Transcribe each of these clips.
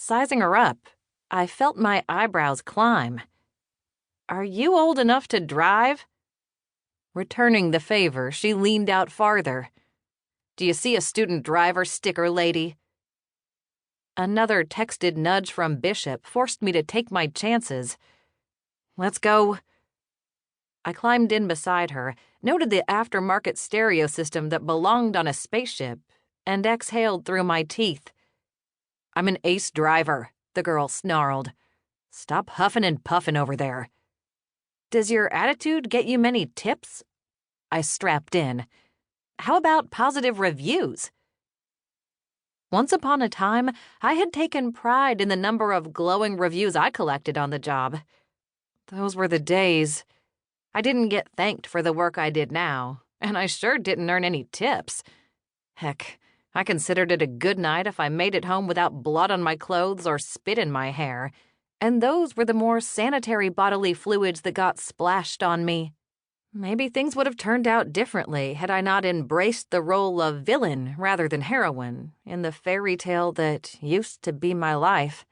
Sizing her up, I felt my eyebrows climb. "Are you old enough to drive?" Returning the favor, she leaned out farther. "Do you see a student driver sticker, lady?" Another texted nudge from Bishop forced me to take my chances. "Let's go." I climbed in beside her, noted the aftermarket stereo system that belonged on a spaceship, and exhaled through my teeth. "I'm an ace driver," the girl snarled. "Stop huffing and puffing over there." "Does your attitude get you many tips?" I strapped in. "How about positive reviews?" Once upon a time, I had taken pride in the number of glowing reviews I collected on the job. Those were the days. I didn't get thanked for the work I did now, and I sure didn't earn any tips. Heck, I considered it a good night if I made it home without blood on my clothes or spit in my hair, and those were the more sanitary bodily fluids that got splashed on me. Maybe things would have turned out differently had I not embraced the role of villain rather than heroine in the fairy tale that used to be my life.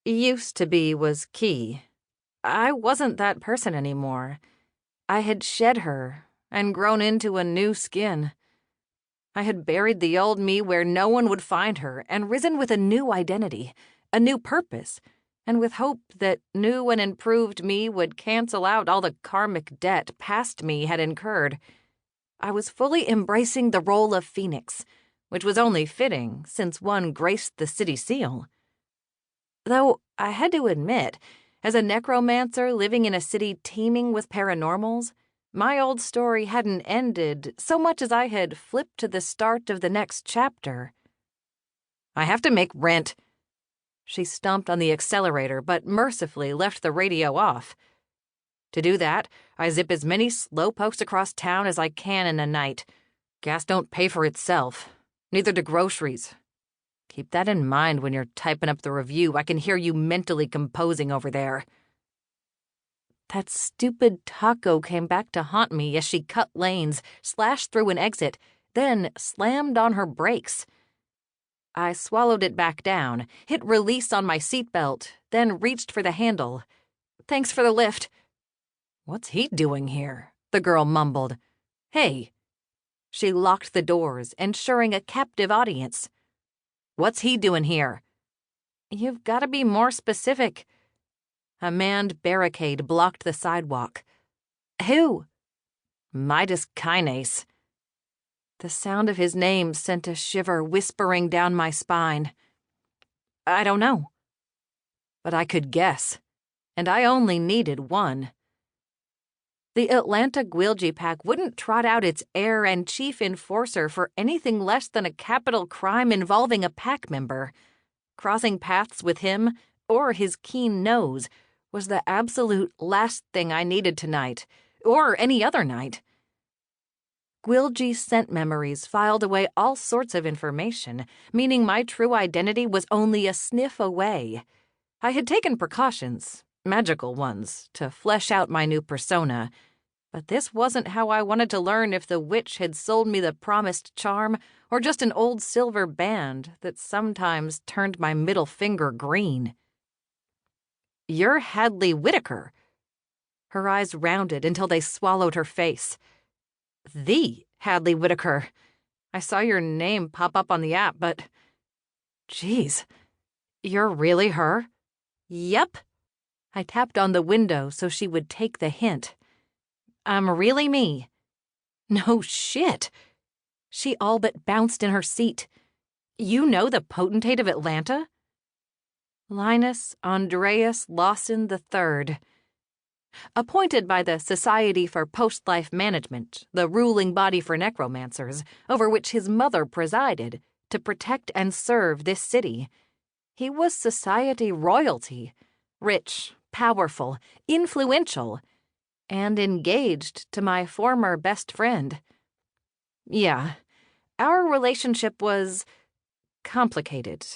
Used to be was key. I wasn't that person anymore. I had shed her and grown into a new skin. I had buried the old me where no one would find her and risen with a new identity, a new purpose, and with hope that new and improved me would cancel out all the karmic debt past me had incurred. I was fully embracing the role of Phoenix, which was only fitting since one graced the city seal. Though I had to admit, as a necromancer living in a city teeming with paranormals, my old story hadn't ended so much as I had flipped to the start of the next chapter. "I have to make rent." She stomped on the accelerator, but mercifully left the radio off. To do that, I zip as many slowpokes across town as I can in a night. Gas don't pay for itself. Neither do groceries. Keep that in mind when you're typing up the review. I can hear you mentally composing over there. That stupid taco came back to haunt me as she cut lanes, slashed through an exit, then slammed on her brakes. I swallowed it back down, hit release on my seatbelt, then reached for the handle. "Thanks for the lift." "What's he doing here?" the girl mumbled. "Hey." She locked the doors, ensuring a captive audience. "What's he doing here?" "You've got to be more specific." A manned barricade blocked the sidewalk. "Who?" "Midas Kinase." The sound of his name sent a shiver whispering down my spine. "I don't know." But I could guess, and I only needed one. The Atlanta Gwilgie Pack wouldn't trot out its heir and chief enforcer for anything less than a capital crime involving a pack member. Crossing paths with him, or his keen nose, was the absolute last thing I needed tonight, or any other night. Gwilgie scent memories filed away all sorts of information, meaning my true identity was only a sniff away. I had taken precautions, magical ones, to flesh out my new persona, but this wasn't how I wanted to learn if the witch had sold me the promised charm or just an old silver band that sometimes turned my middle finger green. "You're Hadley Whitaker." Her eyes rounded until they swallowed her face. "The Hadley Whitaker. I saw your name pop up on the app, but... Geez, you're really her?" "Yep." I tapped on the window so she would take the hint. "I'm really me." "No shit." She all but bounced in her seat. "You know the Potentate of Atlanta?" Linus Andreas Lawson III. Appointed by the Society for Post-Life Management, the ruling body for necromancers, over which his mother presided, to protect and serve this city. He was society royalty, rich, powerful, influential, and engaged to my former best friend. Yeah, our relationship was complicated,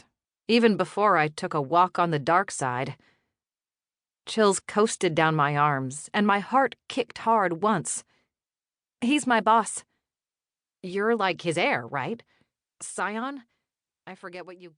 even before I took a walk on the dark side. Chills coasted down my arms, and my heart kicked hard once. "He's my boss." "You're like his heir, right? Scion? I forget what you...